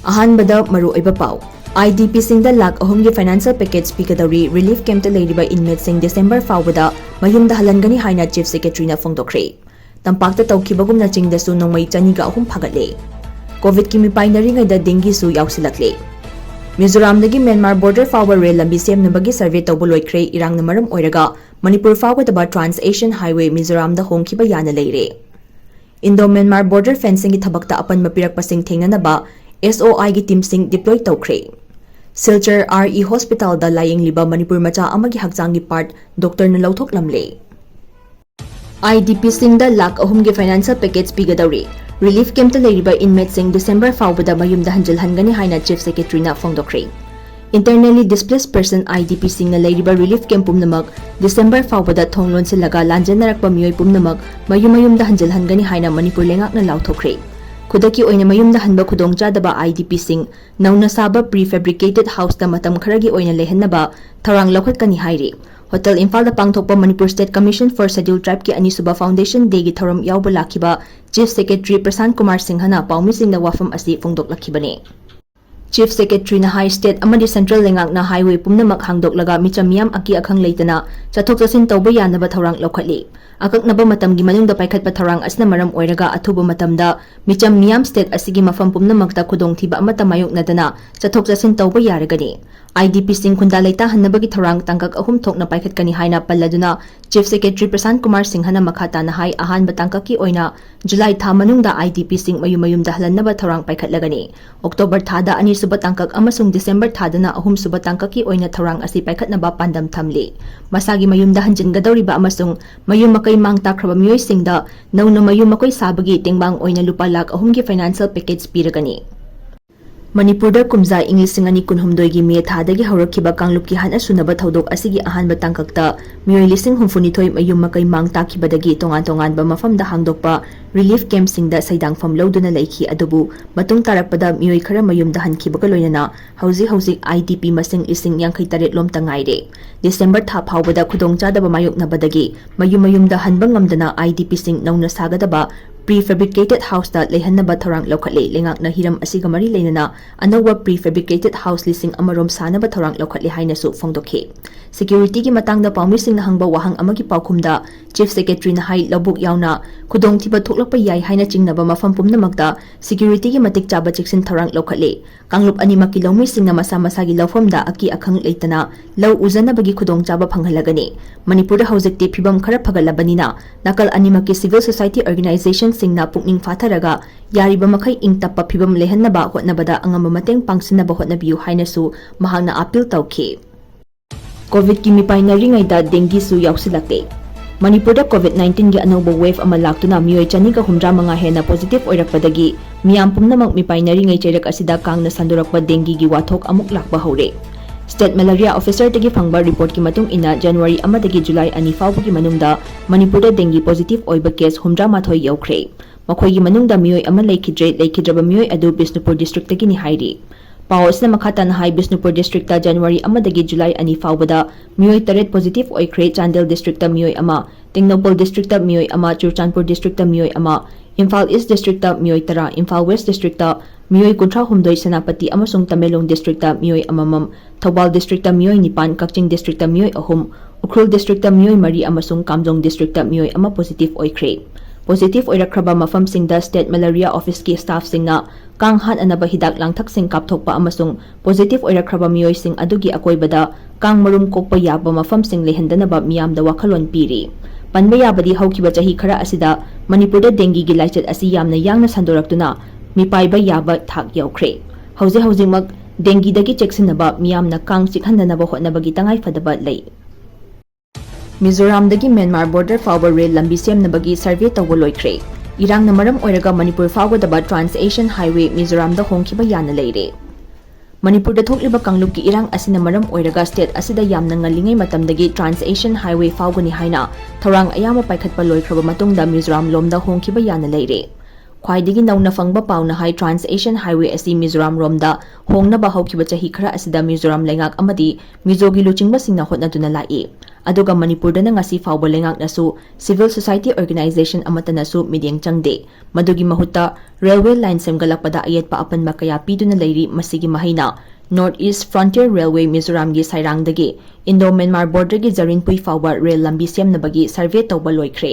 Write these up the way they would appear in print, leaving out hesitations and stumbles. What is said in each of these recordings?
अहानबदा मरुओइबा पाउ IDP सिंगदा लाख अहुमगी फाइनेंशियल पैकेज पिगदौरी रिलीफ कैंप लेरिबा इनमेट सिंग डिसेंबर फाउबदा मयुमदा हलनगनी हाइना चीफ सेक्रेटरीना फोंदोखरे तंपाक्ता तौखिबगुमना चिंगदसु नोंमई चनीगा अहुम फागतले कोविड की मिपाइनरिंगदा डेंगी सु याउसिलक्ले मिजोरामदगी म्यांमार बॉर्डर फाउबा रेल लंबी सेमनबगी सर्वे तौबा लोइख्रे इरांगना मरम ओइरगा मणिपुर फाउगदबा ट्रांस एशियन हाईवे मिजोरामदा होंखिबा याना लेरे इंडो म्यांमार बॉर्डर फेंसिंग की थबकता अपन मपिरकपसिंग थेंगनबा SOI की टीम सिंग डिप्लॉय तौख्रे Silchar RE Hospital da Layngba Manipur macha amagi Hakchangi part Dr. Louthoklamle IDP sing da lakh ahum ge financial package pigadauri relief camp ta leiriba inmate sing December fawbada mayum da hanjal hangani haina chief secretary na phongdokre internally displaced person IDP sing na leiriba relief camp pumnamak December fawbada thonglon silaga lanjanarakpa miyoi pumnamak mayum da hanjal hangani haina Manipur lengak na lauthokre खुदकी ओइना मयुमदा हनबा खुदोंग चादबा IDP सिंग नौना साबा prefabricated house दा मतम खरगी ओइना लेहनबा थरांग लौखतकनी हाइरे hotel Imphal दा पांगथोकपा Manipur state commission for schedule tribe की अनिसुबा foundation day की थरम यावबा लाखिबा चीफ सेक्रेटरी प्रशांत कुमार सिंहना पाउमी सिंगना वाफम असि फोंदोकलखिबने चीफ सेक्रेटरी ना हाई स्टेट अमदी सेंट्रल लेंगाक ना हाईवे पुमनमक हांगदोकलगा मिचम मियाम अकी अखंग लेतना चथोक चसिन तौबा यानबा थौरांग लौखतली अककनबा मतमगी मनुंगदा पाइखतपा थौरांग असना मरम ओइरगा अथुबा मतमदा मिचम मियाम स्टेट असिगी मफम पुमनमकता खुदोंथिबा अमता मायोकनदना चथोक चसिन तौबा यारगनी IDP सिंह खुंदा लेता हन्नबगी थौरांग तंकक अहुम थोकना पाइखतकनी हाइना पल्लदुना chief secretary Prashant Kumar सिंहना मखाताना high अहानबा तंककी ओइना जुलाई था मनुंगदा IDP सिंह मयुमदा हलनबा थौरांग पाइखतलगनी अक्टोबर थादा अनि सुबा तंकक अमसुंग डिसेंबर थादना अहुम सुबा तंककी ओइना थौरांग असि पाइखतनबा पांदम थमले मसागी मयुमदा हंजिनगदौरिबा अमसुंग मयुम मकई मांग ताख्रबा मियोय सिंगदा नौना मयुम मकई साबगी तेंगबांग ओइना लुपा लाख अहुम की फाइनेंशियल पैकेज पिरगनी मणिपुर कुमजा इंग्लिसिंग अनि कुनहुमदोय की मे थादगी हौरखिबा कांगलुप की हाना सुनबा थौदोक असिगी अहानबा तांककता मियोय लिसिंग हुमफुनिथोय मयुम मकई मांग ताखिबदगी तोंगान तोंगानबा मफमदा हांगदोकपा रिलीफ कैंप सिंगदा सैदांगफम लौदुना लैखि अदुबु मतुंग तारकपदा मियोय खरा मयुमदा हनखिबगा लोयना हौजी IDP मसिंग लिसिंग 58 लोम तंगाइरे डिसेंबर था फावबदा खुदोंग चादबा मायोकनबदगी मयुमदा हनबा ngamdana IDP सिंग नौना सागदबा प्रीफेब्रिकेटेड हाउस दा लेहनबा थौरांग लौखतले लेंगाकना हिरम असिगा मरी लेनना अनौबा प्रीफेब्रिकेटेड हाउस लिसिंग अमरोम सानबा थौरांग लौखतले हाइनसु फोंदोखे सिक्योरिटी की मतंगदा पाउमिसिंग हंगबा वाहंग अमगी पाउखुमदा चीफ सेक्रेटरी ना हाई लबुक यावना खुदोंथिबा थोकलपा याय हाइना चिंगनबा मफम पुमनमकता सिक्योरिटी की मतिक चाबा चिक्सिन थौरांग लौखतले कांगलुप अनिमकी लौमिसिंग ना मसा मसागी लौफमदा अकी अखंग लेतना लौ उजनबगी खुदोंग चाबा फंगहलगने मणिपुर हौजक्ति फिबम खरा फगलबनिना नकल अनिमकी सिविल सोसाइटी ऑर्गेनाइजेशन सिंगना पुकनिंग फाथरगा यारिबा मखै इंग तप्पा फिबम लेहनबा होटनबदा अंगम मतेंग पांगसिनबा होटनबियु हाइनसु महांगना अपील तौखे कोविड की मिपाइनरिंगैदा डेंगी सु याउसिलक्ते मणिपुर कोविड-19 की अनौबा वेव अमा लाक्तुना मियोय चनिगा हुमद्रा मंगा हेना पॉजिटिव ओइरकपदगी मियाम पुमनमक मिपाइनरिंगै चेरक असिदा कांगना संदोरकपा डेंगी की वाथोक अमुक लाकबा हौरे स्टेट मलेरिया ऑफिसर तगी फंगबा रिपोर्ट की मतुंग इना जनवरी अमदगी जुलाई अनि फावबगी मनुंगदा मणिपुर डेंगी पॉजिटिव ओइबा केस हुमद्रा माथोय यौख्रे मखोयगी मनुंगदा मियोय अमा लेखिद्रबा मियोय अदु बिष्णुपुर डिस्ट्रिक्ट तगी नि हाइरी पाव असना मखाताना हाई बिष्णुपुर डिस्ट्रिक्ट ता जनवरी अमदगी जुलाई अनि फावबदा मियोय 3 पॉजिटिव ओइख्रे चांदेल डिस्ट्रिक्ट ता मियोय अमा टेंगनोपल डिस्ट्रिक्ट ता मियोय अमा चुरचानपुर डिस्ट्रिक्ट ता मियोय अमा इम्फाल ईस्ट डिस्ट्रिक्ट ता मियोय 13 इम्फाल वेस्ट डिस्ट्रिक्ट ता मियोय 38 सेनापति अमसुंग तमेलोंग डिस्ट्रिक्ट ता मियोय अममम थौबाल डिस्ट्रिक्ट ता मियोय 9 कक्चिंग डिस्ट्रिक्ट ता मियोय 3 उख्रुल डिस्ट्रिक्ट ता मियोय 4 अमसुंग कामजोंग डिस्ट्रिक्ट ता मियोय अमा पॉजिटिव ओइख्रे पॉजिटिव ओइरखरबा मफम सिंगदा स्टेट मलेरिया ऑफिस की स्टाफ सिंगना कांग हान अनबा हिदाक लांगथक सिंग कापथोकपा अमसुंग पॉजिटिव ओइरखरबा मियोय सिंग अदुगी अकोइबदा कांग मरुम कोकपा याबा मफम सिंग लेहंदनबा मियामदा वाखलोन पीरी पनबा याबदी हौखिबा चाही खरा असिदा मणिपुरदा डेंगी की लाइचत असि यामना यांगना संदोरक्तुना मिपाइबा याबा थाक यौख्रे हौजिमक डेंगी दगी चेक्सिनबा मियामना कांग चिखनदनबा होटनबगी तंगाई फदबा लई मिजोराम दगी म्यांमार बॉर्डर फाउबर रेल लंबी सेमनबगी सर्वे तौबा लोइख्रे इरांग नमरम ओइरगा मणिपुर फाउगदबा ट्रांस एशियन हाईवे मिजोराम दा होंखिबा याना लेरे मणिपुर दा थोकलिबा कांगलुप की इरांग असिना मरम ओइरगा स्टेट असिदा यामना ngalingay matamdagi trans Asian highway फाउगनी हाइना थौरांग अयामा पाइखतपा लोइख्रबा मतुंगदा मिजोराम लोमदा होंखिबा याना लेरे ख्वाइदगी नौना फंगबा पाउना हाई ट्रांस एशियन हाईवे असी मिजोराम रोमदा होंगनबा हौखिबा चही खरा असिदा मिजोराम लेंगाक अमदी मिजोगी लुचिंगबा सिंगना होटनादुना लाई अदुगा मणिपुरदना ngasi फाउबा लेंगाकनासु सिविल सोसाइटी ऑर्गेनाइजेशन अमतनासु मिडियंग चंगदे मदुगी महुत्ता रेलवे लाइन सेमगलकपदा अयेतपा अपनबा कया पीदुना लेरी मसिगी महिना north east frontier railway Mizoram गी साइरांगदगी इंडो म्यांमार बॉर्डर गी जरिनपुई फाउबा रेल लंबी सेमनबगी सर्वे तौबा लोइख्रे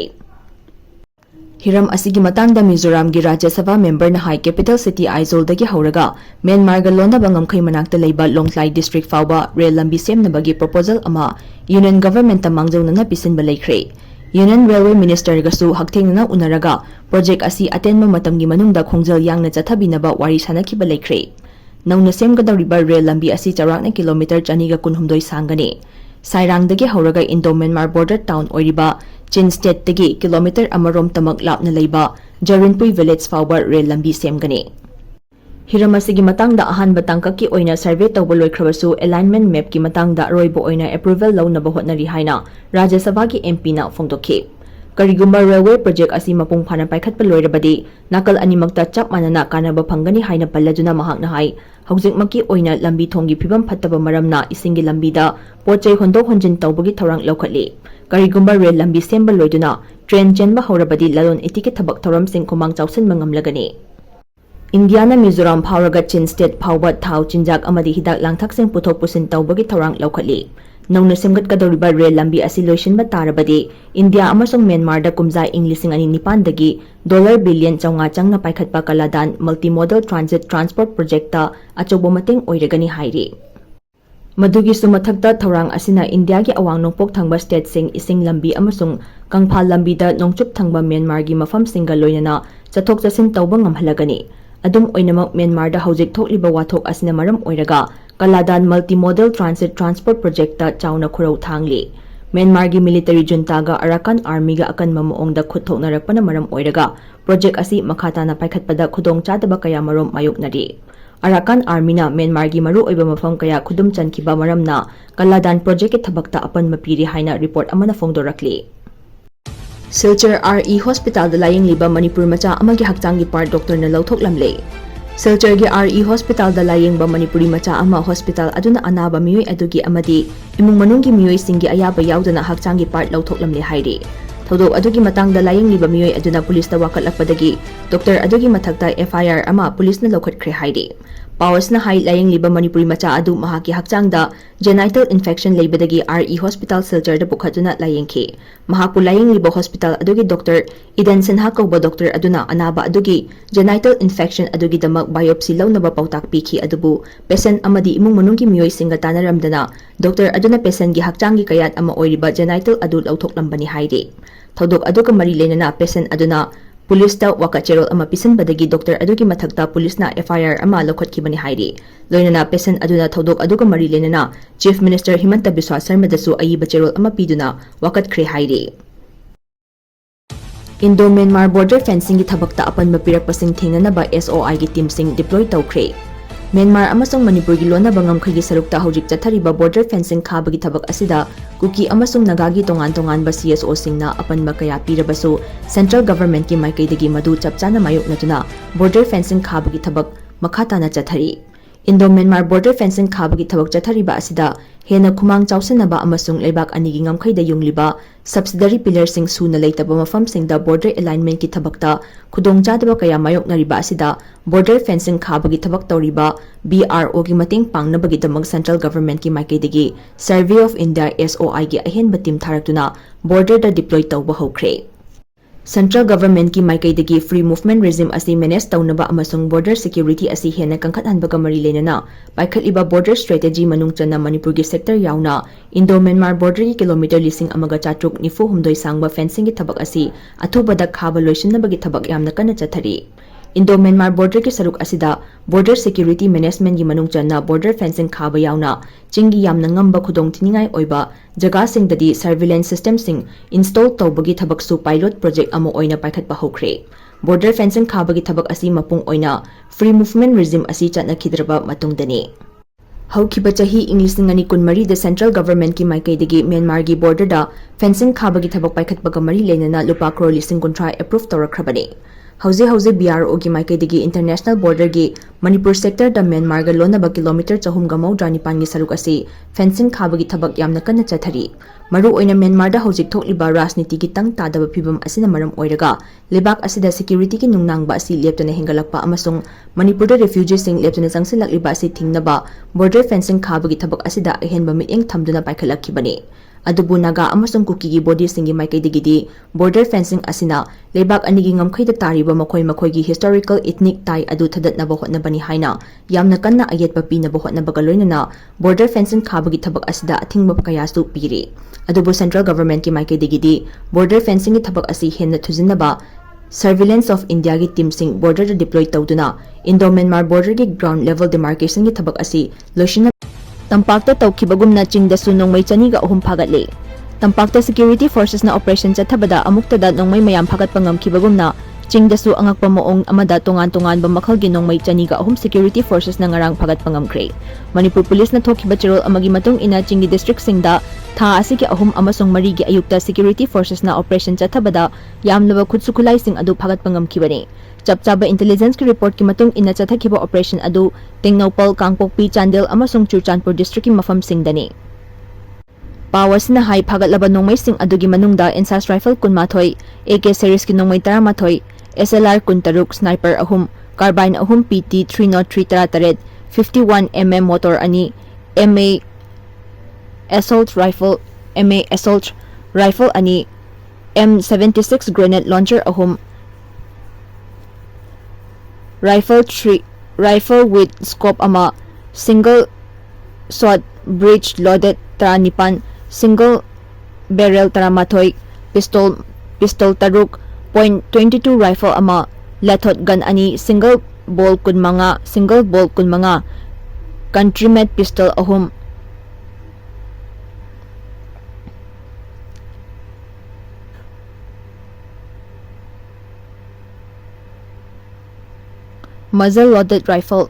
हिरम असिगी मतंगदा मिजोराम गी राज्य सभा मेंबर ना हाई कैपिटल सिटी आइजोल दगी हौरगा म्यांमार गा लोना बंगमखै मनाक्ता लेबा लोंगलाई डिस्ट्रिक्ट फाउबा रेल लंबी सेमनबगी प्रपोजल अमा यूनियन गवर्नमेंट ता मांगजौना पिसिनबा लेख्रे यूनियन रेलवे मिनिस्टर गसु हक्थेंगना उनरगा प्रोजेक्ट असि अटेनबा मतमगी मनुंगदा खोंजल यांगना चथाबिनबा वारी सानखिबा लेख्रे नौना सेमगदौरिबा रेल लंबी असि चौराकना किलोमीटर 219 सांगने साइरांगदगी हौरगा इंडो म्यांमार बॉर्डर टाउन ओइरिबा चिन स्टेट तगी किलोमीटर अमरोम तमक लापना लेबा जरिनपुई विलेज फाउबा रेल लंबी सेमगने हिरम असिगी मतंगदा अहानबा तंककी ओइना सर्वे तौबा लोइख्रबसु अलाइनमेंट मैप की मतंगदा रोइबो ओइना अप्रूवल लौनबा होटनरी हाइना राज्य सभा की एमपी ना फोंदोखे करिगुम्बा रेलवे प्रोजेक्ट असि मपुंग फाना पाइखतपा लोइरबदी नाकल अनिमक्ता चप मानना कानबा फंगनी हाइना पल्लजुना महाकना हाई हौजिकमकी ओइना लंबी थोंगी फिबम फत्तबा मरमना इसिंगी लंबीदा पोचै होंदोक होंजिन तौबगी थौरांग लौखटली करिगुम्बा रेल लंबी सेम्बा लोइदुना ट्रेन चेनबा हौरबदी ललोन इतिकी थबक थौरम सिंह खुमांग चाउसनबा ngamlagani इंडियाना मिजोराम फावरगा चिन स्टेट फाउबा थाउ चिंजाक अमदी हिदाक लांगथक सिंह पुथोक पुसिन तौबगी थौरांग लौखटली नौना सेमगतकदौरिबा रेल लंबी असि लोइसिनबा तारबदी इंडिया अमसोंग म्यांमारदा कुमजा इंग्लिसिंग अनि निपानदगी डॉलर बिलियन चौंगा चंगना पाइखतपा Kaladan multi modal transit transport प्रोजेक्टा अचौबो मतेंग ओइरगनी हाइरे मधुगी सुमथकता थौरांग असिना इंडिया की अवांग नोंपोक थंगबा स्टेट सिंग इसिंग लंबी अमसोंग कंगफा लंबीदा नोंचुप थंगबा म्यांमार की मफम सिंगा लोइनना चथोक चसिन तौबा ngamhalagani अदुम ओइनमक म्यांमारदा हौजिक थोकलिबा वाथोक असिना मरम ओइरगा Kaladan multi modal transit transport प्रोजेक्टा चाउना खुरौ थांगली म्यांमार की मिलिटरी जुंतागा अराकन आर्मी गा अकन ममओंगदा खुथोकनरकपना मरम ओइरगा प्रोजेक्ट असि मखाताना पाइखतपदा खुदोंग चादबा कया मरोम मायुकनरी अराकन आर्मीना म्यांमार की मरु ओइबा मफम कया खुदुम चनखिबा मरमना कलादान प्रोजेक्ट के थबकता अपन मपीरी हाइना रिपोर्ट अमना फोंदोरकली सिलचर आरई हॉस्पिटल लायेंगलिबा मणिपुर मचा अमगी हक्चांगी पार्ट डॉक्टर न लौथोकलमले सिलचर गे आरई हॉस्पिटल लायेंगबा मणिपुरी मचा अमा हॉस्पिटल अदुना अनाबा मियोय अदुगी अमदी इमुंग मनुंगी मियोय सिंगी अयाबा यावदना हक्चांगी पार्ट लौथोकलमले हाइरे थौदोक अदुगी मतंगदा लायेंगलिबा मियोय अदुना पुलिस ता वाकटलकपदगी डॉक्टर अदुगी मथक्ता एफआईआर अमा पुलिस न लौखटख्रे हाइरे पावसना हाई लायेंगलिबा मणिपुरी मचा अदु महाकी हक्चांगदा जेनाइटल इन्फेक्शन लेबदगी आरई हॉस्पिटल सिलचर पुखतुना लायेंखे महापु लायेंगलिबा हॉस्पिटल अदुगी डॉक्टर इदन सिन्हा कौबा डॉक्टर अदुना अनाबा अदुगी जेनाइटल इन्फेक्शन अदुगी दमक बायोप्सी लौनबा पौताक पीखी अदुबु पेशेंट अमदी इमुंग मनुंगी मियोय सिंगा तानरमदना डॉक्टर अदुना पेशेंट गी हक्चांगी कयात अमा ओइरिबा जेनाइटल अदु लौथोकलंबनी हाइरे थौदोक अदुगा मरी लेनना पेशेंट अदुना पुलिस ता वकाचेरोल अमा पिसनबदगी डॉक्टर अदुगी मथक्ता पुलिस ना एफआईआर अमा लौखटखिबनी हाइरे लोइनना पेशेंट अदुना थौदोक अदुगा मरी लेनना चीफ मिनिस्टर हिमंत बिस्वा शर्मादसु अयिबा चेरोल अमा पीदुना वकटख्रे हाइरे इंडो म्यांमार बॉर्डर फेंसिंग की थबकता अपन मपिरकपसिंग थेंगनबा एसओआई की टीम सिंग डिप्लॉय तौख्रे म्यांमार अमसोंग मणिपुर की लोनबा ngamkhagi sarukta hojik chathariba border fencing khabagi thabak asida Kuki अमसुंग नगागी तोंगान तोंगान सीएसओ सिंगना अपन मकया पीरबसु सेंट्रल गवर्नमेंट की माइकैदगी मधु चपचाना मायुकनतुना बॉर्डर फेंसिंग खाबगी थबक मखाताना चथरी इंडो म्यांमार बॉर्डर फेंसिंग खाबगी थबक चथरीबा असिदा हेना खुमांग चाउसनबा अमसुंग लेबाक अनिगी ngamkhैदा युंगलिबा सब्सिडरी पिलर सिंग सुना लेतबा मफम सिंगदा बॉर्डर अलाइनमेंट की थबकता खुदोंग चादबा कया मायुकनरिबा असिदा बॉर्डर फेंसिंग खाबगी थबक तौरिबा बीआरओ की मतेंग पांगनबगी दमक सेंट्रल गवर्नमेंट की माइकैदगी सर्वे ऑफ इंडिया एसओआई की अहेनबा टीम थारक्तुना बॉर्डर दा डिप्लॉय तौबा हौख्रे सेंट्रल गवर्नमेंट की माइकैदगी फ्री मूवमेंट रेजिम असि मैनेज तौनबा अमसुंग बॉर्डर सिक्योरिटी असि हेना कंखतहनबगा मरी लेनना पाइखतलिबा बॉर्डर स्ट्रेटेजी मनुंग चना मणिपुर की सेक्टर यावना इंडो म्यांमार बॉर्डर की किलोमीटर लिसिंग अमगा चाट्रुक निफो हुमदोय सांगबा फेंसिंग की थबक असि अथुबदा खाबा लोइसिनबगी थबक यामना कन्ना चथरी इंडो म्यांमार बॉर्डर की सरुक असिदा बॉर्डर सिक्योरिटी मैनेजमेंट की मनुंग चना बॉर्डर फेंसिंग खाबा यावना चिंगी यामना ngamba खुदोंग थिनिंगाय ओइबा जगह सिंगददी सर्विलेंस सिस्टम सिंग इंस्टॉल तौबगी थबकसु पायलट प्रोजेक्ट अमो ओइना पाइखतबा हौख्रे बॉर्डर फेंसिंग खाबगी थबक असि मपुंग ओइना फ्री मूवमेंट रेजिम असि चटनाखिद्रबा मतुंगदनी हौखिबा चाही इंग्लिसिंग अनि कुनमरी द सेंट्रल गवर्नमेंट की माइकैदगी म्यांमार की बॉर्डर दा फेंसिंग खाबगी थबक पाइखतबगा मरी लेनना लुपा करोड़ लिसिंग कुंट्रा अप्रूव तौरखरबने Hauze BRO gi maikaidagi international border gi Manipur sector da Myanmar ga lonaba kilometer 392 gi saruk asi fencing khabagi thabak yamna kanna chathari maru oina Myanmar da hojik thokliba rajniti gi tang tadaba phibam asina maram oiraga lebak asida security gi nungnangba asi leptona hengalakpa amasung Manipur da refugees sing leptona changsilakliba asi thingnaba border fencing khabagi thabak asida ehenba mieng thamduna paikhalakibani adubu naga amasung kuki gi body singi maikaidagi border fencing asina lebak anigi ngamkhaida tariba makhoi gi historical ethnic tie adu thadatnaba hotnabani haina yamna kanna ayetpa pinaba hotnabaga loinana border fencing khabagi thabak asida athingba kayasu piri adubu central government ki maikaidagi border fencing gi thabak asi henna thujinaba surveillance of India gi team sing border da deploy tawduna Indo-Myanmar border gi ground level demarcation gi thabak asi loishina Tampakta tawkhibagumna chingdasu nongmai chaniga ahum phagatli Tampakta security forces na operation chathabada amuktada nongmai mayam phagatpa ngamkhibagumna chingdasu angakpa moong amada tongan ba makhalgi nongmai chaniga ahum security forces na ngarang phagatpa ngamkhre Manipur police na thokhiba chirol amagi matung ina chingi district singda tha asiki ahum amasung mari gi ayukta security forces na operation chathabada yamlaba khutsukhulai sing adu phagatpa ngamkhibani chapchaba intelligence ki report ki matung ina chathakiba operation adu Tengnopal Kangpokpi Chandel amasung Churchanpur district ki mafam singdani Pawasina hai phagatlaba nongmai sing adugi manungda ensas rifle kunmathoi AK series ki nongmai 13 SLR kuntaruk sniper ahum carbine ahum PT 303 taret 51 mm motor ani MA assault rifle ani M76 grenade launcher ahum rifle with scope ama single shot breech loaded 19 single barrel 13 pistol taruk .22 rifle ama lathot gun ani single ball kunmanga country-made pistol ahum muzzle loaded rifle